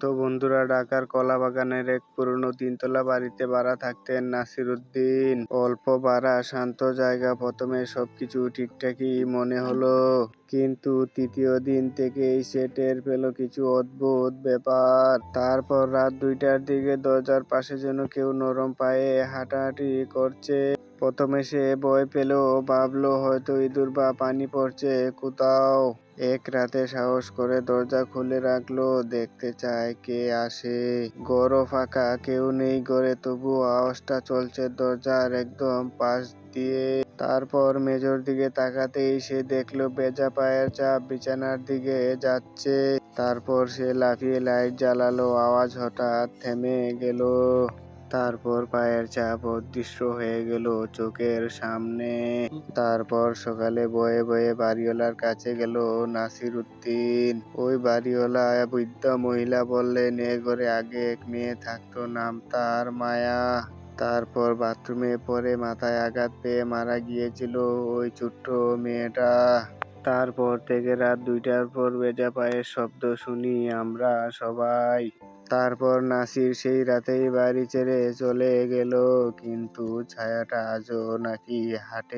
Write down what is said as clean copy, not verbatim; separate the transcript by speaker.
Speaker 1: তো বন্ধুরা, ঢাকার কলাবাগানের এক পুরনো তিনতলা বাড়িতে ভাড়া থাকতেন নাসিরুদ্দিন। অল্প ভাড়া, শান্ত জায়গা। প্রথমে সবকিছু ঠিকঠাকই মনে হলো, কিন্তু তৃতীয় দিন থেকেই সে টের পেল কিছু অদ্ভুত ব্যাপার। তারপর রাত 2টার দিকে দরজার পাশে যেন কেউ নরম পায়ে হাঁটাহাঁটি করছে। প্রথমে সে ভয় পেল, ভাবলো হয়তো ইঁদুর বা পানি পড়ছে কোথাও। এক রাতে সাহস করে দরজা খুলে রাখলো, দেখতে চায় কে আসে। ঘরও ফাঁকা, কেউ নেই ঘরে, তবুও আওয়াজটা চলছে দরজার একদম পাশ দিয়ে। তারপর মেজর দিকে তাকাতেই সে দেখলো ভেজা পায়ের ছাপ বিছানার দিকে যাচ্ছে। তারপর সে লাফিয়ে লাইট জ্বালালো, আওয়াজ হঠাৎ থেমে গেল। তারপর পায়ের ছাপ অদৃশ্য হয়ে গেল চোখের সামনে। তারপর সকালে ভয়ে ভয়ে বাড়িওয়ালার কাছে গেল নাসিরুদ্দিন। ওই বাড়িওয়ালা বৃদ্ধা মহিলা বললেন, এ ঘরে আগে এক মেয়ে থাকতো, নাম তার মায়া। তারপর বাথরুমে পড়ে মাথায় আঘাত পেয়ে মারা গিয়েছিল ওই ছোট্ট মেয়েটা। তারপর থেকে রাত 2টার পর ভেজা পায়ের শব্দ শুনি আমরা সবাই। তারপর নাসির সেই রাতেই বাড়ি ছেড়ে চলে গেল, কিন্তু ছায়াটা আজও নাকি হাঁটে।